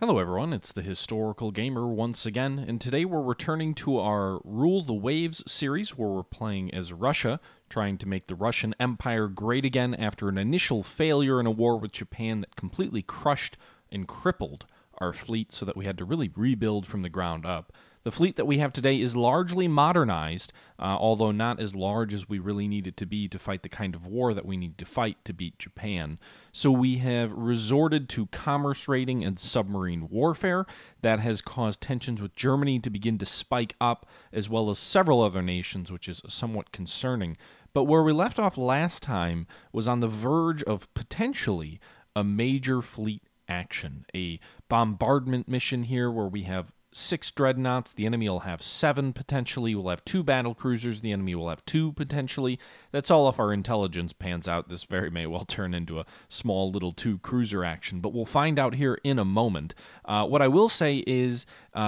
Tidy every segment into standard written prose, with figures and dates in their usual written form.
Hello everyone, it's the Historical Gamer once again, and today we're returning to our Rule the Waves series where we're playing as Russia, trying to make the Russian Empire great again after an initial failure in a war with Japan that completely crushed and crippled our fleet so that we had to really rebuild from the ground up. The fleet that we have today is largely modernized, although not as large as we really need it to be to fight the kind of war that we need to fight to beat Japan. So we have resorted to commerce raiding and submarine warfare. That has caused tensions with Germany to begin to spike up, as well as several other nations, which is somewhat concerning. But where we left off last time was on the verge of potentially a major fleet action, a bombardment mission here where we have 6 dreadnoughts. The enemy will have 7 potentially. We'll have 2 battle cruisers. The enemy will have 2 potentially. That's all if our intelligence pans out. This very may well turn into a small little 2 cruiser action, but we'll find out here in a moment. What I will say is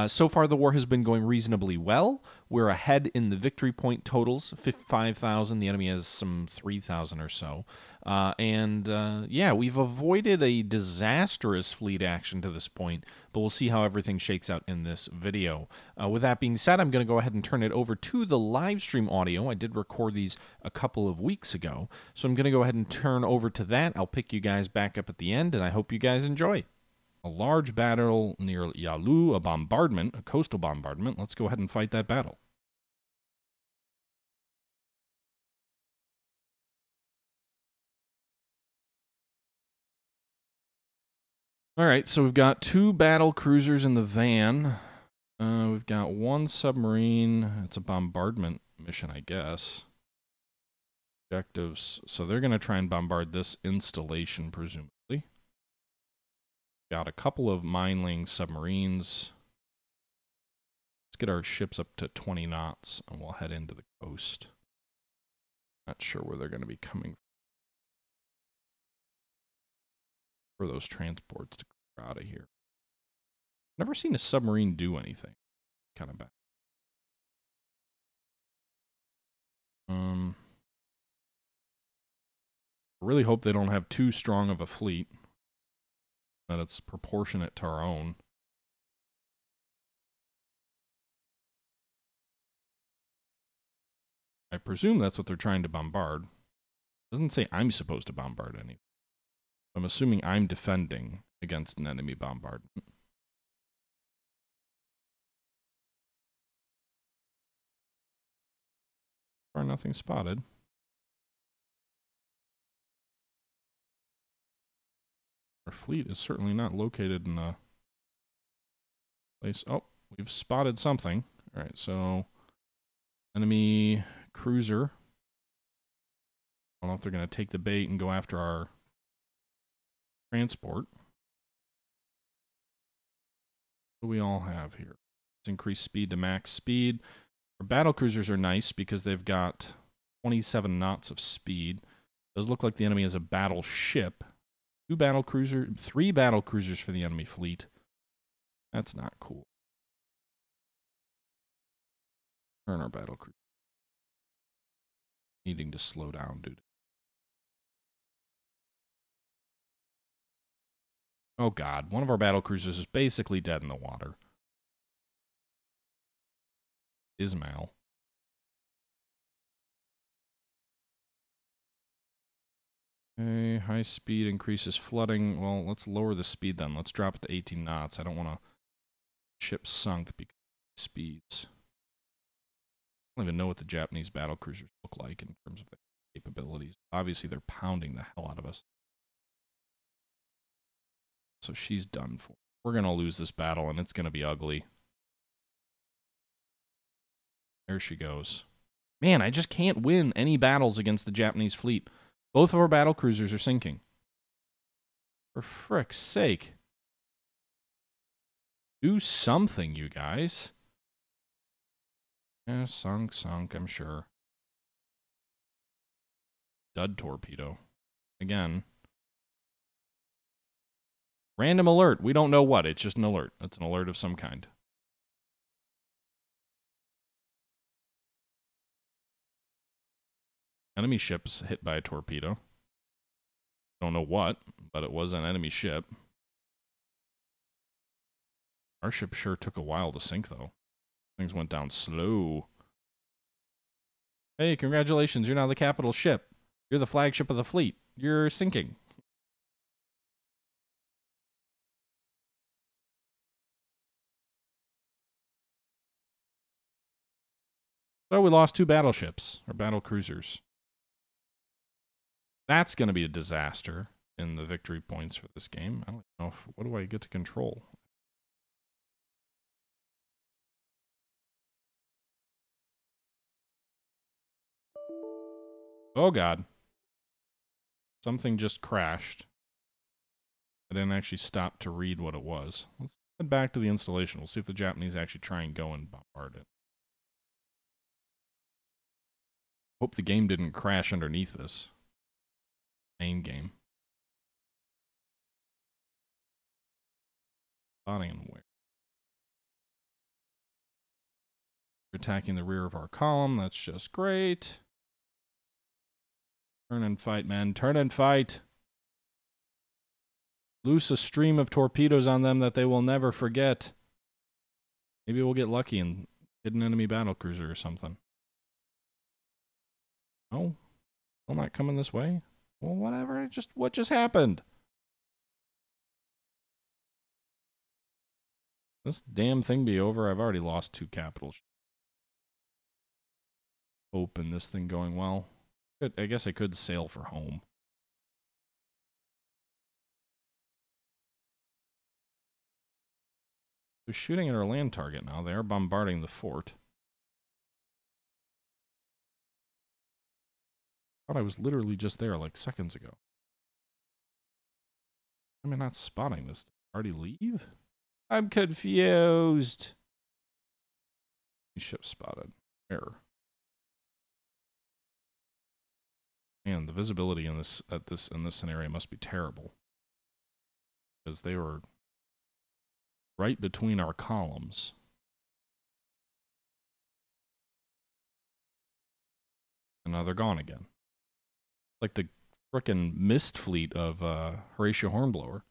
so far the war has been going reasonably well. We're ahead in the victory point totals, 5,000. The enemy has some 3,000 or so. Yeah, we've avoided a disastrous fleet action to this point, but we'll see how everything shakes out in this video. With that being said, I'm going to go ahead and turn it over to the live stream audio. I did record these a couple of weeks ago, so I'm going to go ahead and turn over to that. I'll pick you guys back up at the end, and I hope you guys enjoy. A large battle near Yalu, a bombardment, a coastal bombardment. Let's go ahead and fight that battle. All right, so we've got 2 battle cruisers in the van. We've got 1 submarine. It's a bombardment mission, I guess. Objectives. So they're going to try and bombard this installation, presumably. Got a couple of mine-laying submarines. Let's get our ships up to 20 knots, and we'll head into the coast. Not sure where they're going to be coming for those transports to clear out of here. Never seen a submarine do anything. Kind of bad. I really hope they don't have too strong of a fleet, that it's proportionate to our own. I presume that's what they're trying to bombard. It doesn't say I'm supposed to bombard anything. I'm assuming I'm defending against an enemy bombardment. Or nothing spotted. Our fleet is certainly not located in a place. Oh, we've spotted something. All right, so enemy cruiser. I don't know if they're going to take the bait and go after our transport. What do we all have here? Let's increase speed to max speed. Our battle cruisers are nice because they've got 27 knots of speed. It does look like the enemy has a battleship. 3 battle cruisers for the enemy fleet. That's not cool. Turn our battle cruiser. Needing to slow down, dude. Oh god, one of our battle cruisers is basically dead in the water. Ismail. Okay, high speed increases flooding. Well, let's lower the speed then. Let's drop it to 18 knots. I don't want to ship sunk because of speeds. I don't even know what the Japanese battle cruisers look like in terms of their capabilities. Obviously, they're pounding the hell out of us. So she's done for. We're going to lose this battle, and it's going to be ugly. There she goes. Man, I just can't win any battles against the Japanese fleet. Both of our battle cruisers are sinking. For frick's sake. Do something, you guys. Yeah, sunk, I'm sure. Dud torpedo. Again. Random alert. We don't know what. It's just an alert. It's an alert of some kind. Enemy ship's hit by a torpedo. Don't know what, but it was an enemy ship. Our ship sure took a while to sink, though. Things went down slow. Hey, congratulations, you're now the capital ship. You're the flagship of the fleet. You're sinking. So we lost 2 battleships, or battle cruisers. That's going to be a disaster in the victory points for this game. I don't know what do I get to control? Oh god. Something just crashed. I didn't actually stop to read what it was. Let's head back to the installation. We'll see if the Japanese actually try and go and bombard it. Hope the game didn't crash underneath this. Main game. Spotting and where? We're attacking the rear of our column. That's just great. Turn and fight, men. Turn and fight. Loose a stream of torpedoes on them that they will never forget. Maybe we'll get lucky and hit an enemy battlecruiser or something. Oh? Still not coming this way? Well, whatever. What just happened? This damn thing be over. I've already lost 2 capitals. Open this thing going well. I guess I could sail for home. They're shooting at our land target now. They are bombarding the fort. I thought I was literally just there like seconds ago. Am I not spotting this? Did I already leave? I'm confused. Ship spotted. Error. Man, the visibility in this scenario must be terrible. Because they were right between our columns. And now they're gone again. Like the frickin' mist fleet of Horatio Hornblower.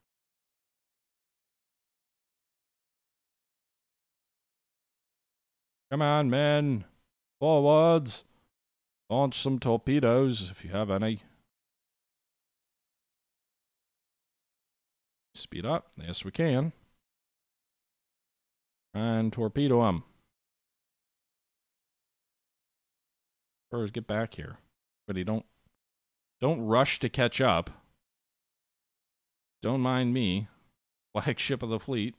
Come on, men. Forwards. Launch some torpedoes, if you have any. Speed up. Yes, we can. And torpedo them. Spurs, get back here. Buddy, don't rush to catch up. Don't mind me. Flagship of the fleet.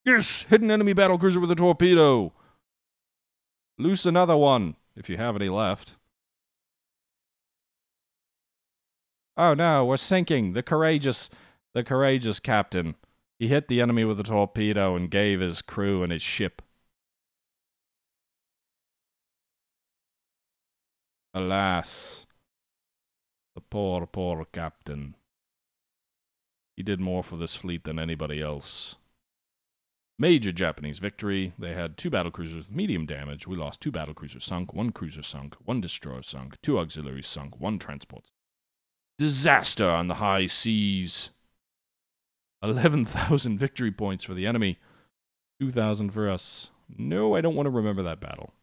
Yes! Hit an enemy battlecruiser with a torpedo! Loose another one, if you have any left. Oh no, we're sinking. The courageous captain. He hit the enemy with a torpedo and gave his crew and his ship. Alas. The poor, poor captain. He did more for this fleet than anybody else. Major Japanese victory. They had 2 battlecruisers with medium damage. We lost 2 battlecruisers sunk, 1 cruiser sunk, 1 destroyer sunk, 2 auxiliaries sunk, 1 transport. Disaster on the high seas. 11,000 victory points for the enemy. 2,000 for us. No, I don't want to remember that battle.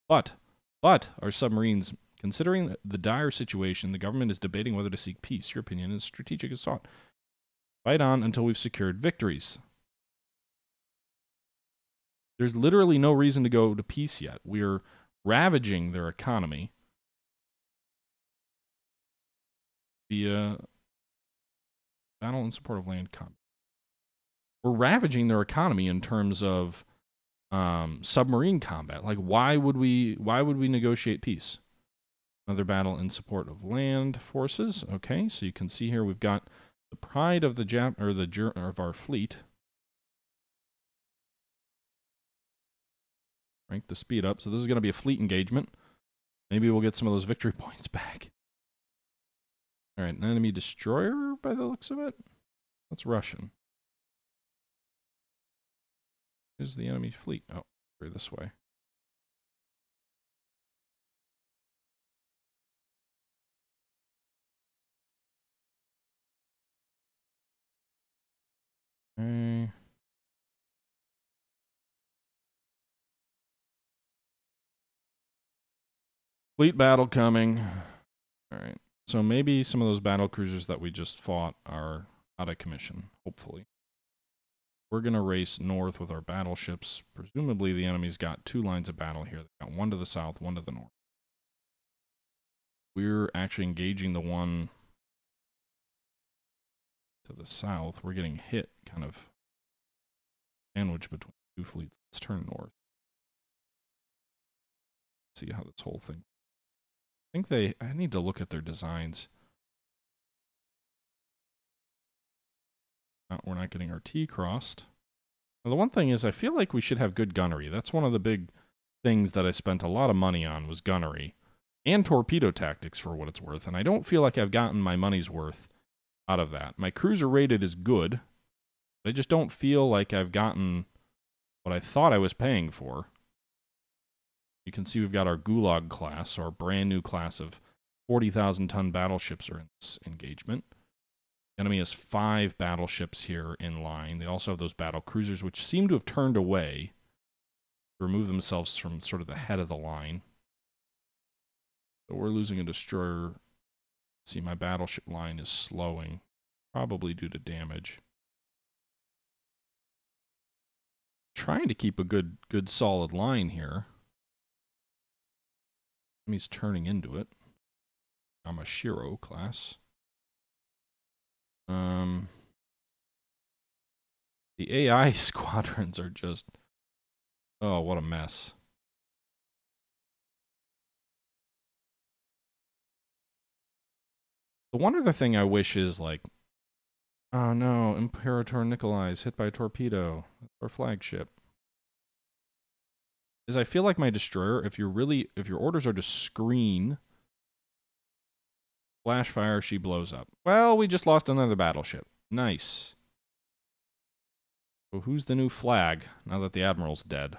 But our submarines, considering the dire situation, the government is debating whether to seek peace. Your opinion is strategic as sought. Fight on until we've secured victories. There's literally no reason to go to peace yet. We're ravaging their economy via battle in support of land combat. We're ravaging their economy in terms of submarine combat. Like, why would we negotiate peace? Another battle in support of land forces. Okay, so you can see here we've got the pride of of our fleet. Rank the speed up. So this is going to be a fleet engagement. Maybe we'll get some of those victory points back. All right, an enemy destroyer by the looks of it. That's Russian. Here's the enemy fleet. Oh, we're this way. Fleet battle coming. All right. So maybe some of those battle cruisers that we just fought are out of commission, hopefully. We're going to race north with our battleships. Presumably the enemy's got 2 lines of battle here. They've got one to the south, one to the north. We're actually engaging the one to the south. We're getting hit kind of sandwiched between 2 fleets. Let's turn north. See how this whole thing. I need to look at their designs. We're not getting our T crossed. Now, the one thing is I feel like we should have good gunnery. That's one of the big things that I spent a lot of money on was gunnery and torpedo tactics for what it's worth. And I don't feel like I've gotten my money's worth out of that. My cruiser rated is good, but I just don't feel like I've gotten what I thought I was paying for. You can see we've got our Gulag class, our brand new class of 40,000 ton battleships are in this engagement. The enemy has 5 battleships here in line. They also have those battle cruisers, which seem to have turned away to remove themselves from sort of the head of the line. So we're losing a destroyer. See, my battleship line is slowing, probably due to damage. Trying to keep a good solid line here. He's turning into it. I'm a Shiro class. The AI squadrons are just... Oh, what a mess. The one other thing I wish is like... Oh no, Imperator Nikolai is hit by a torpedo. That's our flagship. Is I feel like my destroyer, if your orders are to screen flash fire, she blows up. Well, we just lost another battleship. Nice. So who's the new flag now that the admiral's dead?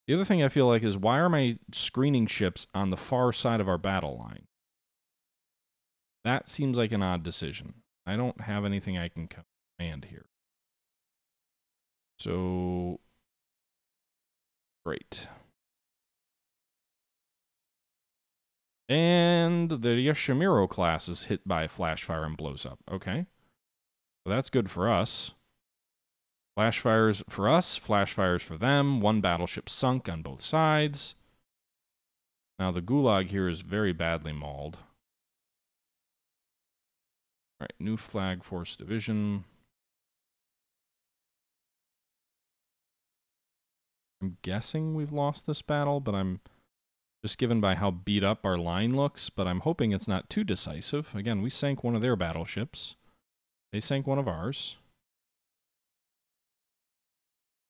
The other thing I feel like is why are my screening ships on the far side of our battle line? That seems like an odd decision. I don't have anything I can command here. So, great. And the Yoshimiro class is hit by flash fire and blows up. Okay. So that's good for us. Flash fires for us, flash fires for them. 1 battleship sunk on both sides. Now the Gulag here is very badly mauled. All right, new flag force division. I'm guessing we've lost this battle, but I'm just given by how beat up our line looks, but I'm hoping it's not too decisive. Again, we sank one of their battleships. They sank one of ours.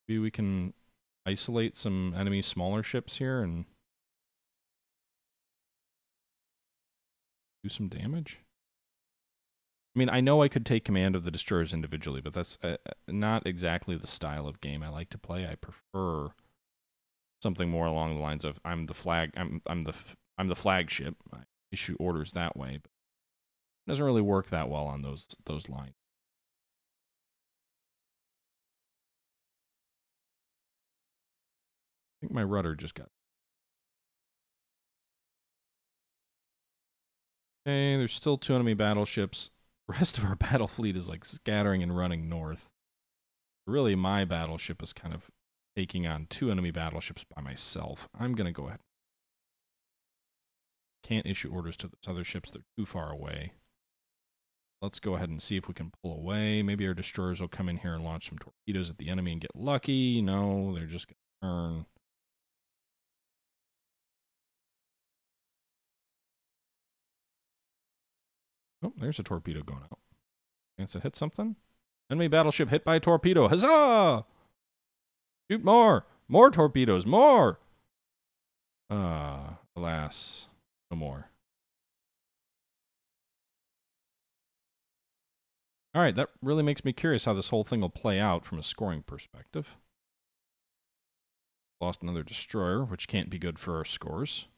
Maybe we can isolate some enemy smaller ships here and do some damage. I mean, I know I could take command of the destroyers individually, but that's not exactly the style of game I like to play. I prefer something more along the lines of I'm the flagship. I issue orders that way, but it doesn't really work that well on those lines. I think my rudder just got... Okay, there's still 2 enemy battleships. The rest of our battle fleet is like scattering and running north. Really, my battleship is kind of taking on 2 enemy battleships by myself. I'm going to go ahead. Can't issue orders to those other ships. They're too far away. Let's go ahead and see if we can pull away. Maybe our destroyers will come in here and launch some torpedoes at the enemy and get lucky. No, they're just going to turn. Oh, there's a torpedo going out. Chance to hit something? Enemy battleship hit by a torpedo. Huzzah! Shoot more! More torpedoes! More! Alas. No more. Alright, that really makes me curious how this whole thing will play out from a scoring perspective. Lost another destroyer, which can't be good for our scores.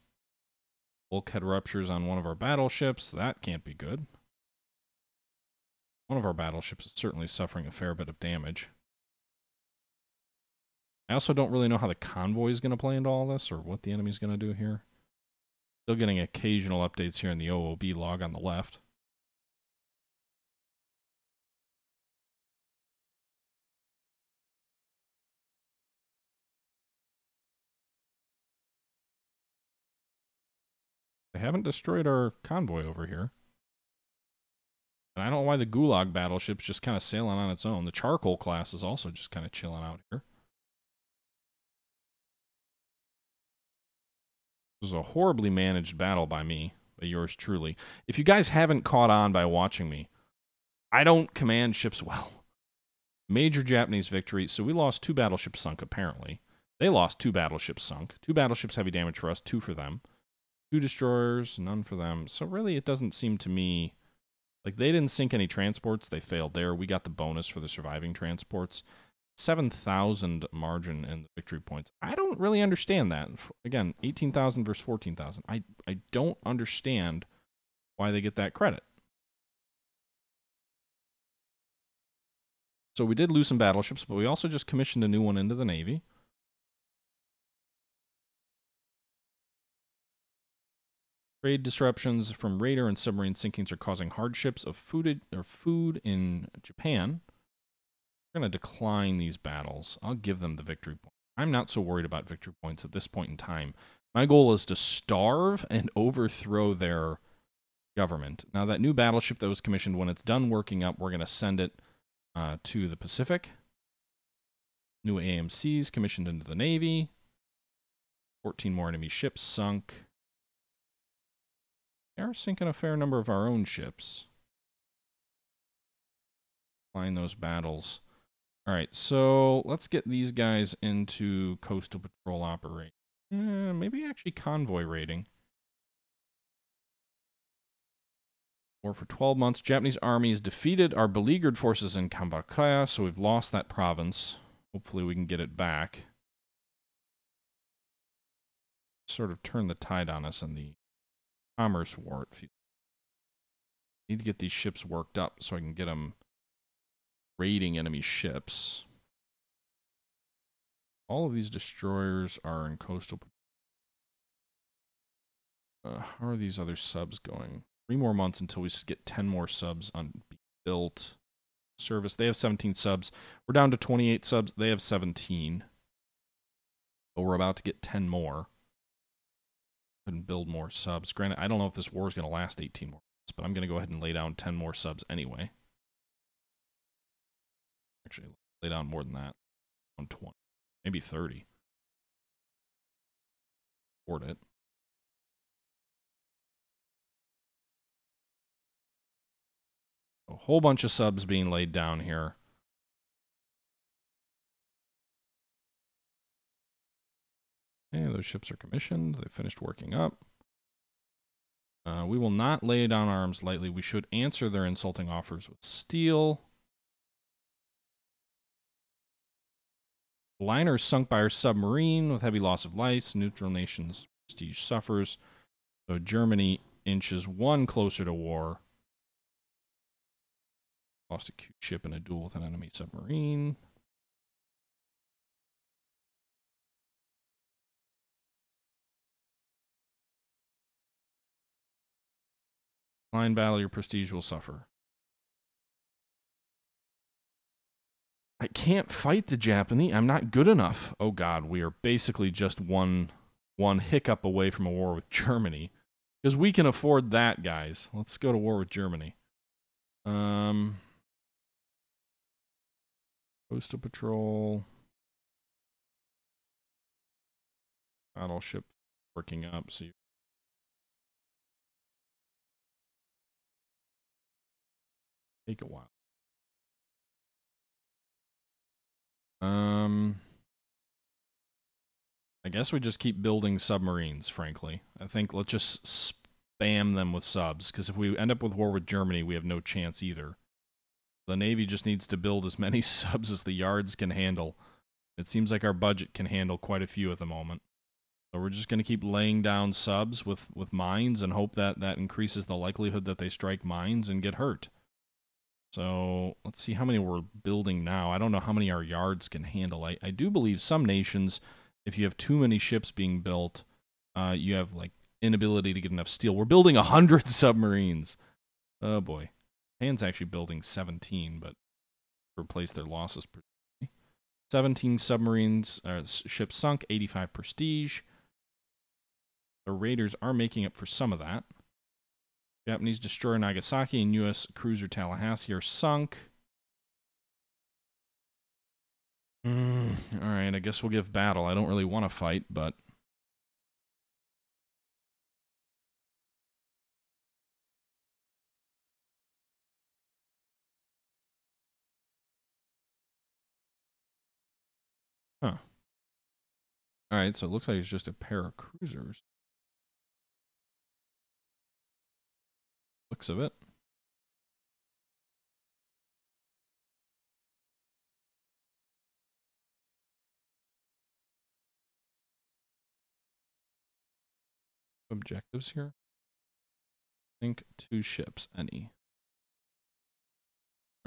Bulkhead ruptures on one of our battleships. That can't be good. One of our battleships is certainly suffering a fair bit of damage. I also don't really know how the convoy is going to play into all this or what the enemy's going to do here. Still getting occasional updates here in the OOB log on the left. They haven't destroyed our convoy over here. And I don't know why the Gulag battleship's just kind of sailing on its own. The Charcoal class is also just kind of chilling out here. This was a horribly managed battle by me, by yours truly. If you guys haven't caught on by watching me, I don't command ships well. Major Japanese victory. So we lost 2 battleships sunk, apparently. They lost 2 battleships sunk. 2 battleships heavy damage for us, 2 for them. 2 destroyers, none for them. So really, it doesn't seem to me... Like, they didn't sink any transports. They failed there. We got the bonus for the surviving transports. 7,000 margin in the victory points. I don't really understand that. Again, 18,000 versus 14,000. I don't understand why they get that credit. So we did lose some battleships, but we also just commissioned a new one into the Navy. Trade disruptions from raider and submarine sinkings are causing hardships of food in Japan. We're going to decline these battles. I'll give them the victory point. I'm not so worried about victory points at this point in time. My goal is to starve and overthrow their government. Now, that new battleship that was commissioned, when it's done working up, we're going to send it to the Pacific. New AMCs commissioned into the Navy. 14 more enemy ships sunk. We are sinking a fair number of our own ships. Find those battles. All right, so let's get these guys into coastal patrol operation. Maybe actually convoy raiding. War for 12 months. Japanese army has defeated our beleaguered forces in Kambakhaya, so we've lost that province. Hopefully we can get it back. Sort of turn the tide on us in the commerce war. Need to get these ships worked up so I can get them raiding enemy ships. All of these destroyers are in coastal. How are these other subs going? 3 more months until we get 10 more subs on built service. They have 17 subs. We're down to 28 subs. They have 17. But we're about to get 10 more. And build more subs. Granted, I don't know if this war is going to last 18 more months, but I'm going to go ahead and lay down 10 more subs anyway. Actually, lay down more than that. On 20. Maybe 30. Afford it. A whole bunch of subs being laid down here. Okay, those ships are commissioned. They finished working up. We will not lay down arms lightly. We should answer their insulting offers with steel. The liner is sunk by our submarine with heavy loss of life. Neutral nation's prestige suffers. So Germany inches 1 closer to war. Lost a cute ship in a duel with an enemy submarine. Line battle, your prestige will suffer. I can't fight the Japanese. I'm not good enough. Oh god, we are basically just one hiccup away from a war with Germany. Because we can afford that, guys. Let's go to war with Germany. Coastal patrol. Battleship working up, so you take a while. I guess we just keep building submarines, frankly. I think let's just spam them with subs, because if we end up with war with Germany, we have no chance either. The Navy just needs to build as many subs as the yards can handle. It seems like our budget can handle quite a few at the moment. So we're just going to keep laying down subs with mines and hope that that increases the likelihood that they strike mines and get hurt. So let's see how many we're building now. I don't know how many our yards can handle. I do believe some nations, if you have too many ships being built, you have like inability to get enough steel. We're building 100 submarines. Oh boy. Japan's actually building 17, but replace their losses. 17 submarines, ships sunk, 85 prestige. The raiders are making up for some of that. Japanese destroyer Nagasaki and U.S. cruiser Tallahassee are sunk. Alright, I guess we'll give battle. I don't really want to fight, but... Huh. Alright, so it looks like it's just a pair of cruisers. Looks of it. Objectives here. Sink 2 ships, any.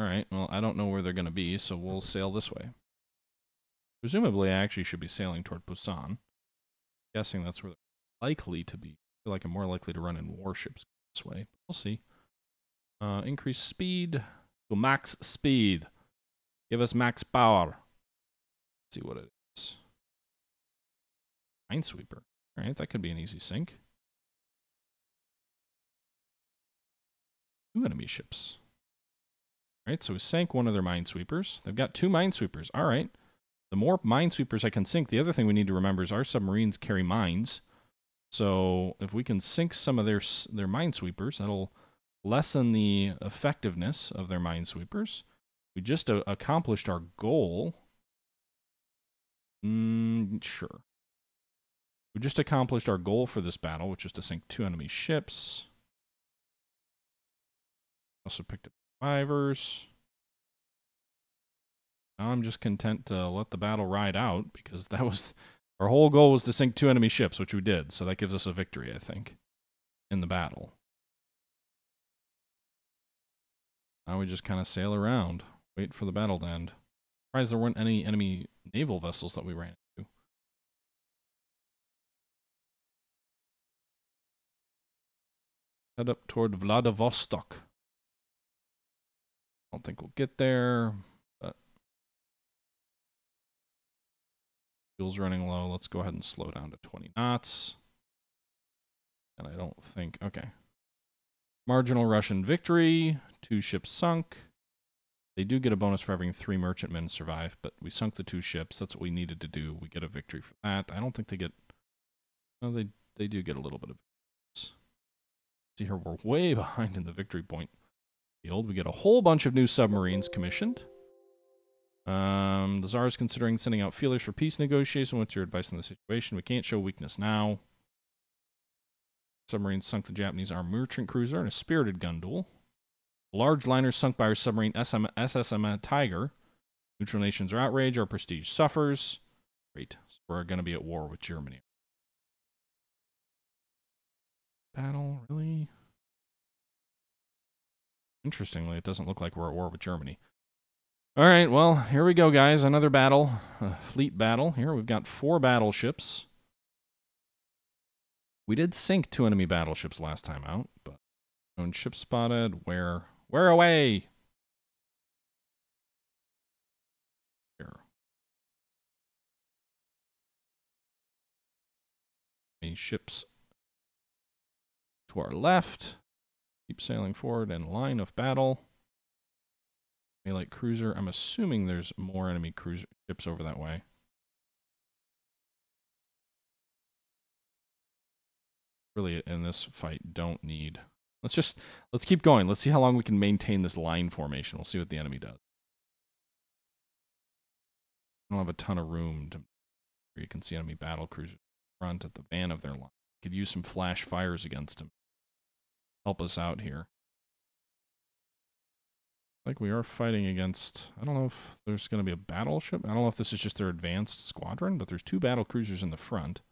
Alright, well, I don't know where they're going to be, so we'll sail this way. Presumably, I actually should be sailing toward Busan. Guessing that's where they're likely to be. I feel like I'm more likely to run in warships this way. We'll see. Increase speed. Go max speed. Give us max power. Let's see what it is. Minesweeper. Alright, that could be an easy sink. 2 enemy ships. Alright, so we sank one of their minesweepers. They've got 2 minesweepers. Alright. The more minesweepers I can sink, the other thing we need to remember is our submarines carry mines. So if we can sink some of their minesweepers, that'll lessen the effectiveness of their minesweepers. We just accomplished our goal. Sure. We just accomplished our goal for this battle, which is to sink 2 enemy ships. Also picked up survivors. Now I'm just content to let the battle ride out, because that was... Our whole goal was to sink 2 enemy ships, which we did, so that gives us a victory, I think, in the battle. Now we just kind of sail around, wait for the battle to end. Surprised there weren't any enemy naval vessels that we ran into. Head up toward Vladivostok. I don't think we'll get there, but... Fuel's running low. Let's go ahead and slow down to 20 knots. And I don't think... Okay. Marginal Russian victory. 2 ships sunk. They do get a bonus for having 3 merchantmen survive, but we sunk the 2 ships. That's what we needed to do. We get a victory for that. I don't think they get... No, they do get a little bit of... See here, we're way behind in the victory point field. We get a whole bunch of new submarines commissioned. The Tsar is considering sending out feelers for peace negotiation. What's your advice on the situation? We can't show weakness now. Submarine sunk the Japanese armed merchant cruiser in a spirited gun duel. Large liner sunk by our submarine SSM Tiger. Neutral nations are outraged. Our prestige suffers. Great. So we're going to be at war with Germany. Battle? Really? Interestingly, it doesn't look like we're at war with Germany. All right, well, here we go, guys. Another battle. A fleet battle. Here, we've got 4 battleships. We did sink 2 enemy battleships last time out, but... Own ship spotted. Where away? Here. Any ships to our left. Keep sailing forward in line of battle. Light cruiser. I'm assuming there's more enemy cruiser ships over that way. Really, in this fight, don't need... Let's keep going. Let's see how long we can maintain this line formation. We'll see what the enemy does. I don't have a ton of room to... Here you can see enemy battle cruisers front at the van of their line. Could use some flash fires against them. Help us out here. Like we are fighting against... I don't know if there's going to be a battleship. I don't know if this is just their advanced squadron, but there's 2 battle cruisers in the front.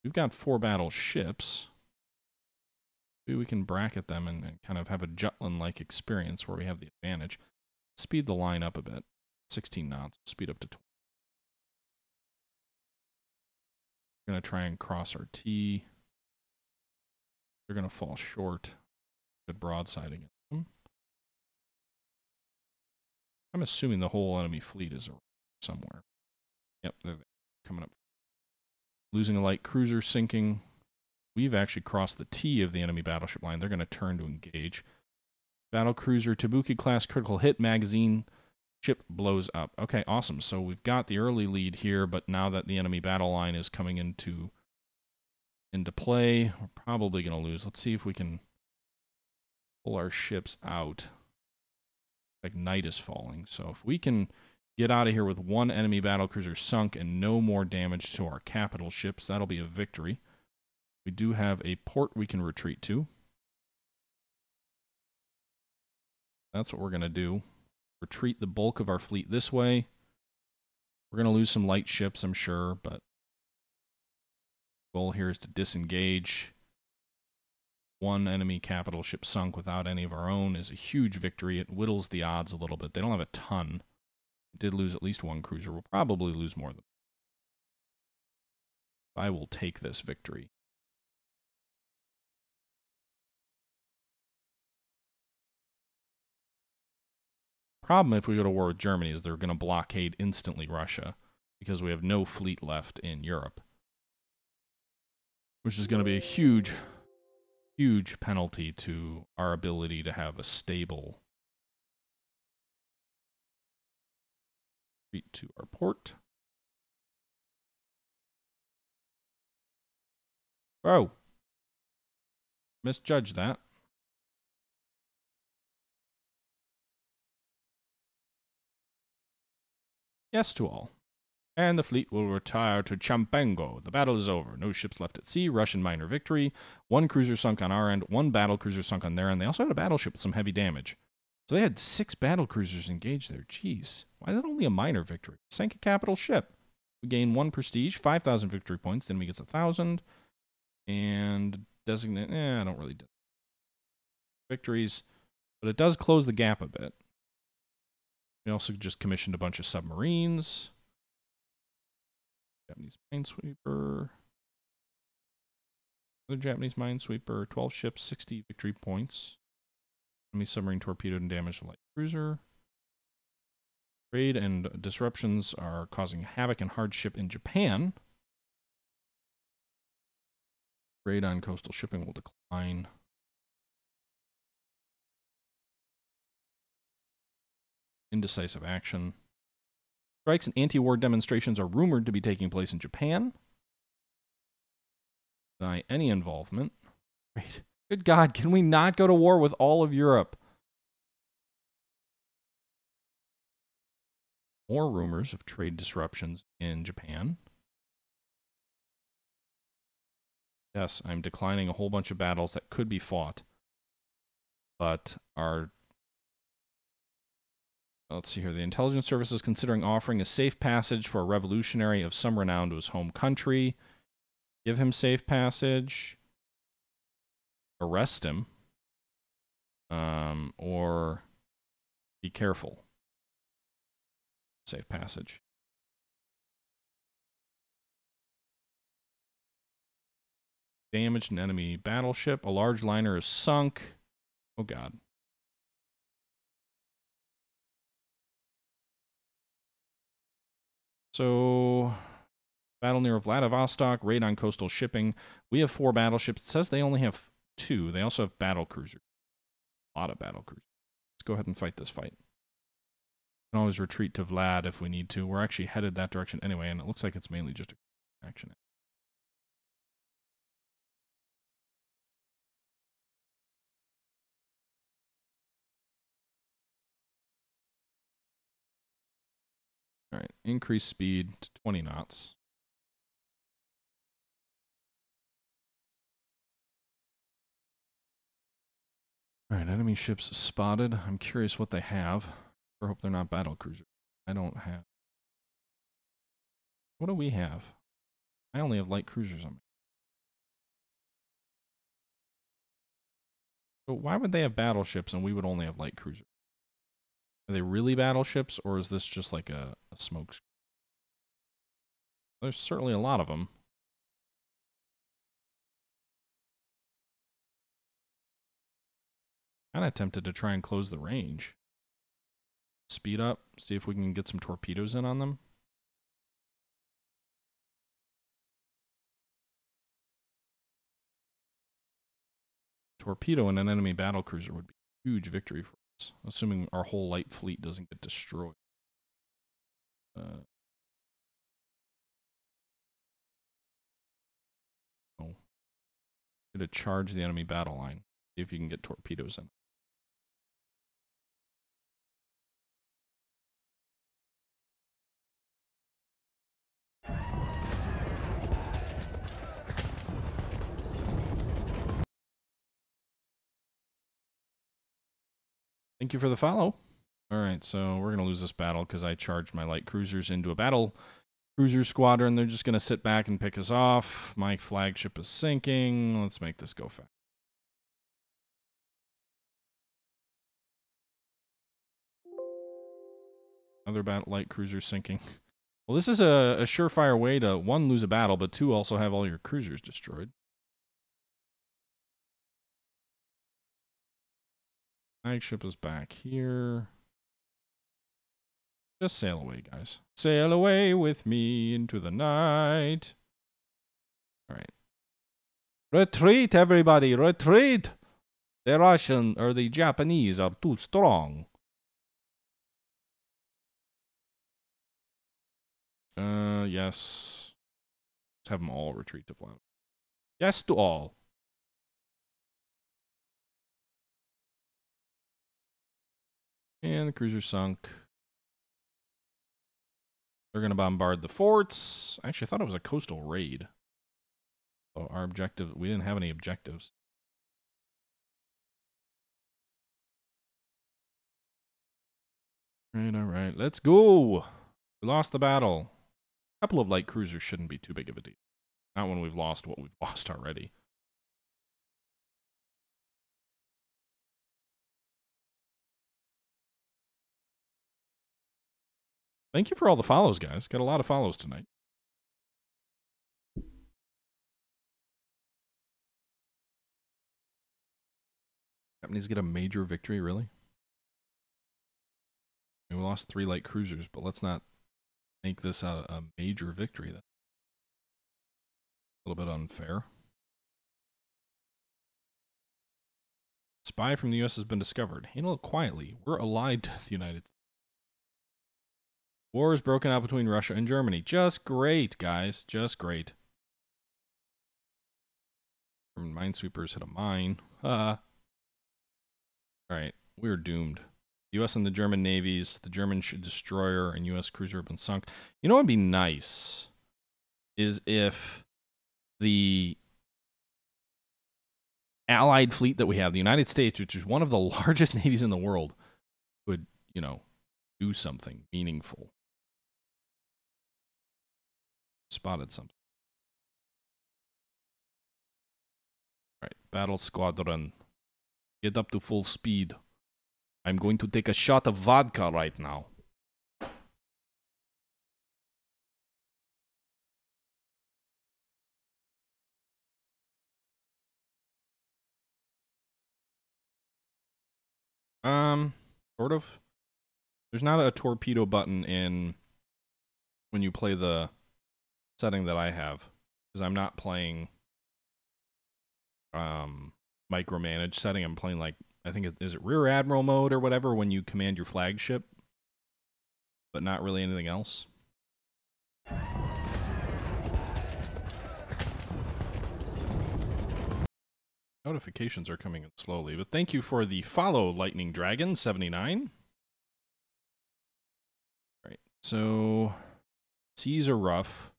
We've got 4 battleships. Maybe we can bracket them and kind of have a Jutland-like experience where we have the advantage. Speed the line up a bit. 16 knots. Speed up to 20. We're going to try and cross our T. They're going to fall short. Good broadside against them. I'm assuming the whole enemy fleet is somewhere. Yep, they're coming up. Losing a light cruiser, sinking. We've actually crossed the T of the enemy battleship line. They're going to turn to engage. Battle cruiser, Tabuki class, critical hit, magazine, ship blows up. Okay, awesome. So we've got the early lead here, but now that the enemy battle line is coming into play, we're probably going to lose. Let's see if we can pull our ships out. Like night is falling. So if we can get out of here with one enemy battle cruiser sunk and no more damage to our capital ships, that'll be a victory. We do have a port we can retreat to. That's what we're going to do. Retreat the bulk of our fleet this way. We're going to lose some light ships, I'm sure, but the goal here is to disengage. One enemy capital ship sunk without any of our own is a huge victory. It whittles the odds a little bit. They don't have a ton. We did lose at least one cruiser. We'll probably lose more than I will take this victory. Problem if we go to war with Germany is they're going to blockade instantly Russia because we have no fleet left in Europe, which is going to be a huge, huge penalty to our ability to have a stable retreat to our port. Oh, misjudged that. Yes to all. And the fleet will retire to Champango. The battle is over. No ships left at sea. Russian minor victory. One cruiser sunk on our end. One battle cruiser sunk on their end. They also had a battleship with some heavy damage. So they had 6 battle cruisers engaged there. Jeez. Why is that only a minor victory? Sank a capital ship. We gain 1 prestige, 5,000 victory points. The enemy gets 1,000. And designate... I don't really... victories. But it does close the gap a bit. We also just commissioned a bunch of submarines. Japanese minesweeper. Another Japanese minesweeper. 12 ships, 60 victory points. Enemy submarine torpedoed and damaged a light cruiser. Trade and disruptions are causing havoc and hardship in Japan. Trade on coastal shipping will decline. Indecisive action. Strikes and anti-war demonstrations are rumored to be taking place in Japan. Deny any involvement. Great. Good God, can we not go to war with all of Europe? More rumors of trade disruptions in Japan. Yes, I'm declining a whole bunch of battles that could be fought, but are... Let's see here. The intelligence service is considering offering a safe passage for a revolutionary of some renown to his home country. Give him safe passage. Arrest him. Or be careful. Safe passage. Damaged an enemy battleship. A large liner is sunk. Oh, God. So, battle near Vladivostok, raid on coastal shipping. We have 4 battleships. It says they only have 2. They also have battle cruisers. A lot of battle cruisers. Let's go ahead and fight this fight. We can always retreat to Vlad if we need to. We're actually headed that direction anyway, and it looks like it's mainly just a action. All right, increase speed to 20 knots. All right, enemy ships spotted. I'm curious what they have. I hope they're not battle cruisers. I don't have. What do we have? I only have light cruisers on me. But why would they have battleships and we would only have light cruisers? Are they really battleships, or is this just like a smoke screen? There's certainly a lot of them. Kind of tempted to try and close the range. Speed up, see if we can get some torpedoes in on them. Torpedo in an enemy battlecruiser would be a huge victory for us, assuming our whole light fleet doesn't get destroyed. Oh. To charge the enemy battle line. See if you can get torpedoes in. Thank you for the follow. Alright, so we're going to lose this battle because I charged my light cruisers into a battle cruiser squadron. They're just going to sit back and pick us off. My flagship is sinking. Let's make this go fast. Another light cruiser sinking. Well, this is a surefire way to, one, lose a battle, but two, also have all your cruisers destroyed. Flagship is back here. Just sail away, guys. Sail away with me into the night. All right. Retreat, everybody, retreat! The Russian or the Japanese are too strong. Yes. Let's have them all retreat to flat. Yes to all. And the cruiser sunk. They're going to bombard the forts. Actually, I thought it was a coastal raid. So our objective, we didn't have any objectives. All right, let's go. We lost the battle. A couple of light cruisers shouldn't be too big of a deal. Not when we've lost what we've lost already. Thank you for all the follows, guys. Got a lot of follows tonight. Japanese get a major victory, really? I mean, we lost 3 light cruisers, but let's not make this a major victory. That's a little bit unfair. Spy from the U.S. has been discovered. Handle it quietly. We're allied to the United States. War is broken out between Russia and Germany. Just great, guys. Just great. Minesweepers hit a mine. Alright, we're doomed. The U.S. and the German navies, the German destroyer and U.S. cruiser have been sunk. You know what would be nice is if the allied fleet that we have, the United States, which is one of the largest navies in the world, would, you know, do something meaningful. Spotted something. All right, battle squadron. Get up to full speed. I'm going to take a shot of vodka right now. Sort of. There's not a torpedo button in when you play the setting that I have, because I'm not playing micromanage setting. I'm playing, like, I think is it rear admiral mode or whatever when you command your flagship, but not really anything else. Notifications are coming in slowly, but thank you for the follow, Lightning Dragon 79. Right, so seas are rough.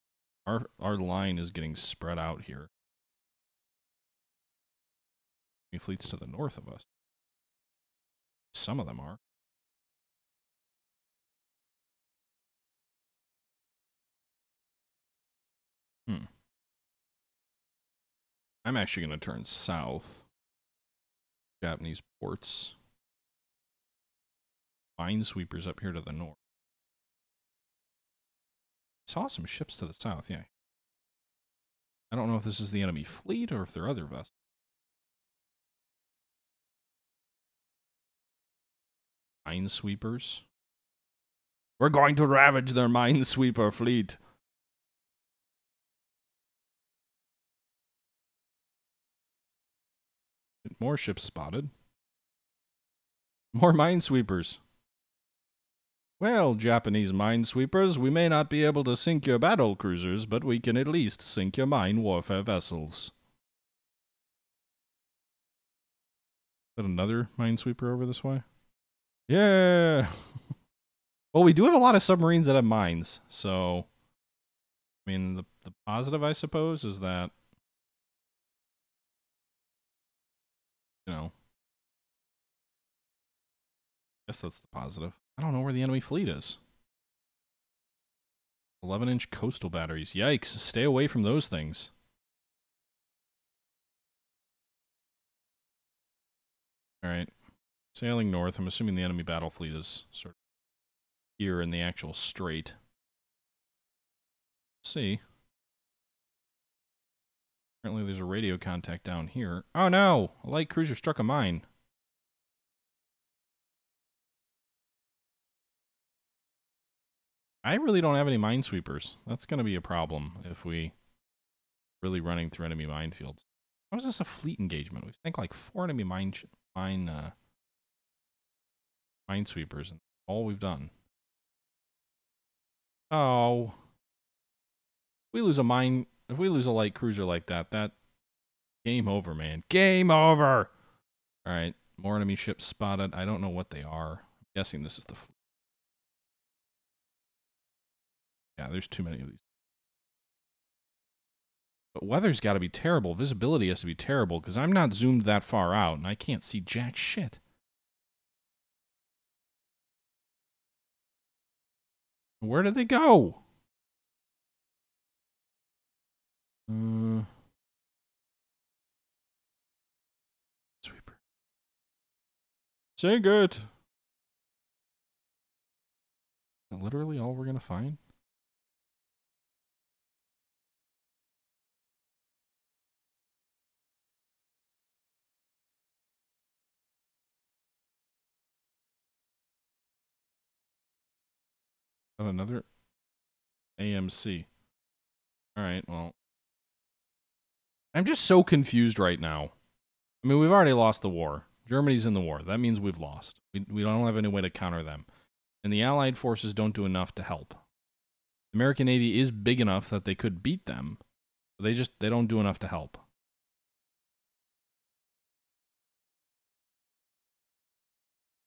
Our line is getting spread out here. Fleets to the north of us. Some of them are. I'm actually going to turn south. Japanese ports. Minesweepers up here to the north. Saw some ships to the south, yeah. I don't know if this is the enemy fleet or if they're other vessels. Minesweepers. We're going to ravage their minesweeper fleet. More ships spotted. More minesweepers. Well, Japanese minesweepers, we may not be able to sink your battle cruisers, but we can at least sink your mine warfare vessels. Is that another minesweeper over this way? Yeah! Well, we do have a lot of submarines that have mines, so... I mean, the positive, I suppose, is that... You know... I guess that's the positive. I don't know where the enemy fleet is. 11-inch coastal batteries. Yikes, stay away from those things. Alright. Sailing north. I'm assuming the enemy battle fleet is sort of here in the actual strait. Let's see. Apparently there's a radio contact down here. Oh no! A light cruiser struck a mine. I really don't have any minesweepers. That's going to be a problem if we really running through enemy minefields. How is this a fleet engagement? We think like 4 enemy minesweepers, and all we've done. Oh, if we lose a light cruiser like that, game over, man. Game over. All right, more enemy ships spotted. I don't know what they are. I'm guessing this is the fleet. Yeah, there's too many of these. But weather's got to be terrible. Visibility has to be terrible because I'm not zoomed that far out and I can't see jack shit. Where did they go? Sweeper. Sink it. Literally all we're going to find? Another AMC. Alright, well. I'm just so confused right now. I mean, we've already lost the war. Germany's in the war. That means we've lost. We don't have any way to counter them. And the Allied forces don't do enough to help. The American Navy is big enough that they could beat them. But they don't do enough to help.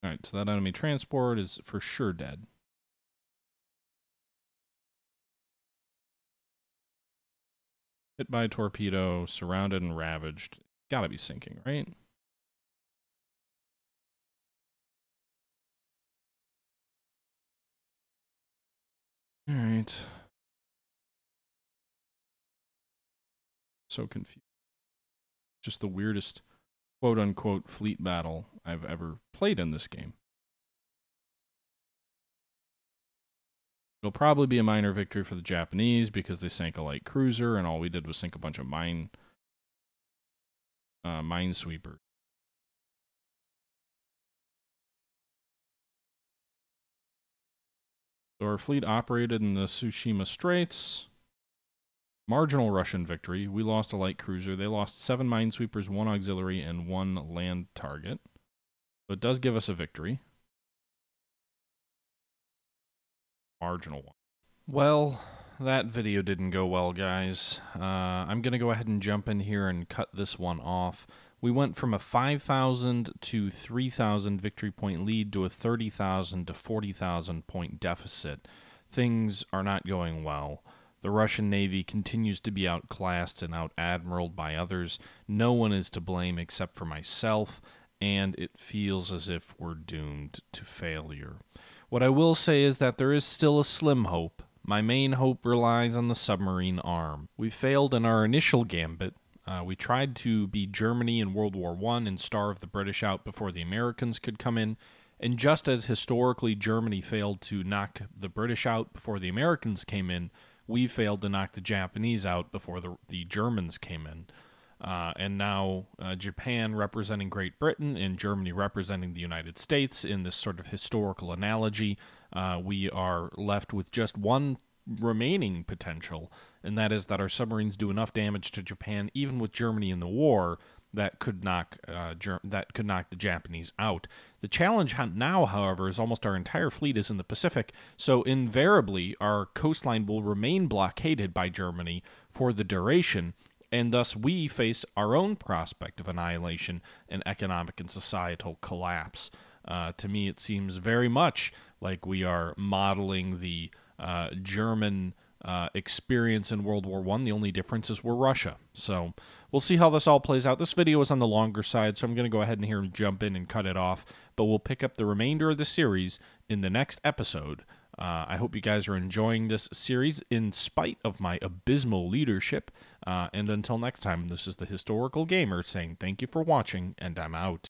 Alright, so that enemy transport is for sure dead. Hit by a torpedo, surrounded and ravaged. Gotta be sinking, right? Alright. So confused. Just the weirdest quote-unquote fleet battle I've ever played in this game. It'll probably be a minor victory for the Japanese because they sank a light cruiser and all we did was sink a bunch of minesweepers. So our fleet operated in the Tsushima Straits. Marginal Russian victory. We lost a light cruiser. They lost 7 minesweepers, 1 auxiliary, and 1 land target. So it does give us a victory. Marginal one. Well, that video didn't go well, guys. I'm going to go ahead and jump in here and cut this one off. We went from a 5,000 to 3,000 victory point lead to a 30,000 to 40,000 point deficit. Things are not going well. The Russian Navy continues to be outclassed and out-admiraled by others. No one is to blame except for myself, and it feels as if we're doomed to failure. What I will say is that there is still a slim hope. My main hope relies on the submarine arm. We failed in our initial gambit. We tried to be Germany in World War I and starve the British out before the Americans could come in. And just as historically Germany failed to knock the British out before the Americans came in, we failed to knock the Japanese out before the Germans came in. And now Japan representing Great Britain and Germany representing the United States in this sort of historical analogy, we are left with just one remaining potential, and that is that our submarines do enough damage to Japan, even with Germany in the war, that could knock the Japanese out. The challenge now, however, is almost our entire fleet is in the Pacific, so invariably our coastline will remain blockaded by Germany for the duration, and thus we face our own prospect of annihilation and economic and societal collapse. To me, it seems very much like we are modeling the German experience in World War I. The only difference is we're Russia. So we'll see how this all plays out. This video is on the longer side, so I'm going to go ahead and here and jump in and cut it off. But we'll pick up the remainder of the series in the next episode. I hope you guys are enjoying this series in spite of my abysmal leadership. And until next time, this is the Historical Gamer saying thank you for watching, and I'm out.